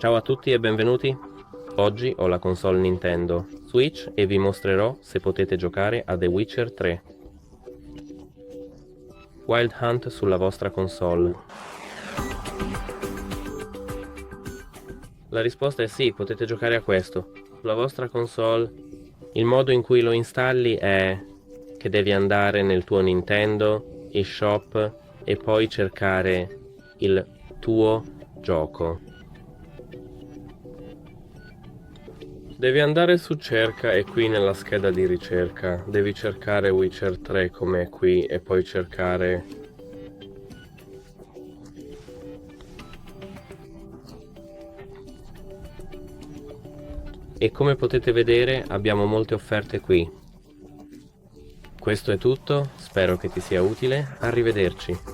Ciao a tutti e benvenuti. Oggi ho la console Nintendo Switch e vi mostrerò se potete giocare a The Witcher 3 Wild Hunt sulla vostra console. La risposta è sì, potete giocare a questo sulla vostra console. Il modo in cui lo installi è che devi andare nel tuo Nintendo eShop e poi cercare il tuo gioco. Devi andare su Cerca e qui nella scheda di ricerca devi cercare Witcher 3 come è qui e poi cercare e come potete vedere abbiamo molte offerte qui. Questo è tutto, spero che ti sia utile, arrivederci.